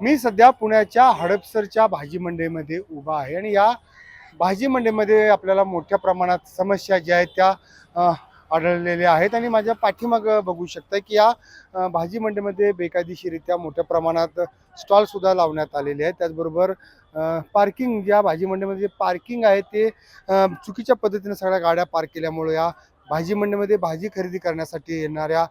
मी सध्या पुण्याच्या हडपसरच्या भाजी मंडईमध्ये उभा आहे आणि या भाजी मंडईमध्ये आपल्याला मोठ्या प्रमाणात समस्या ज्या आहेत त्या आढळलेल्या आहेत आणि माझ्या पाठीमागं बघू शकता की या भाजी मंडईमध्ये बेकायदेशीरित्या मोठ्या प्रमाणात स्टॉलसुद्धा लावण्यात आलेले आहेत. त्याचबरोबर पार्किंग ज्या भाजी मंडईमध्ये जे पार्किंग आहे ते चुकीच्या पद्धतीने सगळ्या गाड्या पार्क केल्यामुळे या भाजी मंडईमध्ये भाजी खरेदी करण्यासाठी येणाऱ्या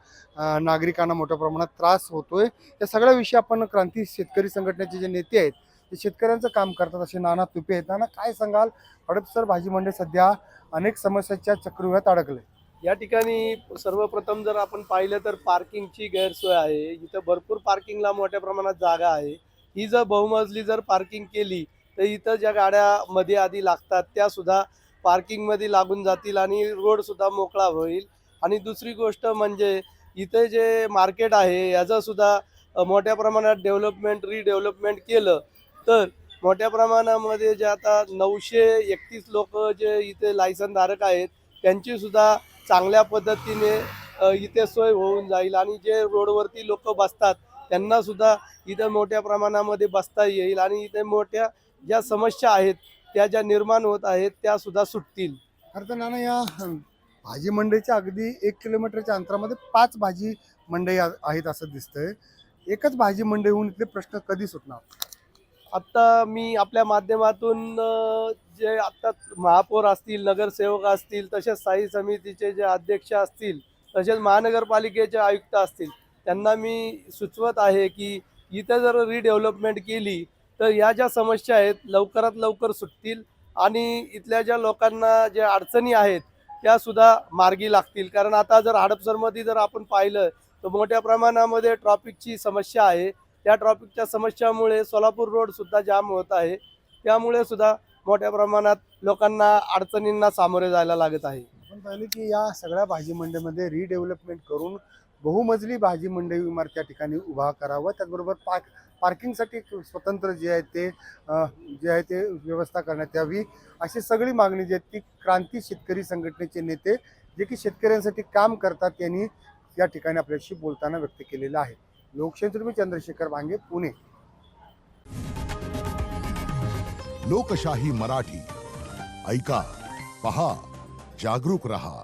नागरिकांना मोठ्या प्रमाणात त्रास होतोय. या सगळ्या विषयी आपण क्रांती शेतकरी संघटनेचे जे नेते आहेत ते शेतकऱ्यांचं काम करतात असे नाना तुपे आहेत. नाना, काय सांगाल? हडपसर भाजी मंडई सध्या अनेक समस्यांच्या चक्रव्यूहात अडकले. या ठिकाणी सर्वप्रथम जर आपण पाहिलं तर पार्किंगची गैरसोय आहे. इथं भरपूर पार्किंगला मोठ्या प्रमाणात जागा आहे. ही जर बहुमजली जर पार्किंग केली तर इथं ज्या गाड्या मध्ये आधी लागतात त्या सुद्धा पार्किंगमध्ये लागून जातील आणि रोड सुद्धा मोकळा होईल. आणि दुसरी गोष्ट म्हणजे इथे जे मार्केट आहे याचं सुद्धा मोठ्या प्रमाणात रिडेव्हलपमेंट केलं तर मोठ्या प्रमाणामध्ये जे आता 931 लोक जे इथे लायसनधारक आहेत त्यांची सुद्धा चांगल्या पद्धतीने इथे सोय होऊन जाईल आणि जे रोडवरती लोक बसतात त्यांना सुद्धा इथे मोठ्या प्रमाणामध्ये बसता येईल आणि इथे मोठ्या ज्या समस्या आहेत त्या ज्या निर्माण होत आहेत त्या सुद्धा सुटतील. खरं तर नाना, या भाजी मंडईच्या अगदी 1 किलोमीटरच्या अंतरामध्ये 5 भाजी मंडई आहेत असं दिसतंय. एकच भाजी मंडई होऊन इथले प्रश्न कधी सुटणार? आत्ता मी आपल्या माध्यमातून जे आत्ता महापौर असतील, नगरसेवक असतील, तसेच स्थायी समितीचे जे अध्यक्ष असतील, तसेच महानगरपालिकेचे आयुक्त असतील, त्यांना मी सुचवत आहे की इथं जर रिडेव्हलपमेंट केली तर या ज्या समस्या आहेत लवकरात लवकर सुटतील आणि इथल्या ज्या लोकांना ज्या अडचणी आहेत त्या सुद्धा मार्गी लागतील. कारण आता जर हडपसरमध्ये जर आपण पाहिलं तर मोठ्या प्रमाणामध्ये ट्रॅफिकची समस्या आहे. त्या ट्रॅफिकच्या समस्यामुळे सोलापूर रोड सुद्धा जाम होत आहे. त्यामुळे सुद्धा मोठ्या प्रमाणात लोकांना अडचणींना सामोरे जायला लागत आहे. आपण पाहिलं की या सगळ्या भाजी मंडईमध्ये रिडेव्हलपमेंट करून बहुमजली भाजी मंडई इमारत त्या ठिकाणी उभा करावं. त्याचबरोबर पार्किंगसाठी स्वतंत्र जे आहे ते व्यवस्था करण्यात यावी. अशी सगळी मागणी जी आहे ती क्रांती शेतकरी संघटनेचे नेते जे की शेतकऱ्यांसाठी काम करतात त्यांनी या ठिकाणी आपल्याशी बोलताना व्यक्त केलेलं आहे. लोकशाहीतून मी चंद्रशेखर भांगे, पुणे. लोकशाही मराठी ऐका, पहा, जागरूक रहा.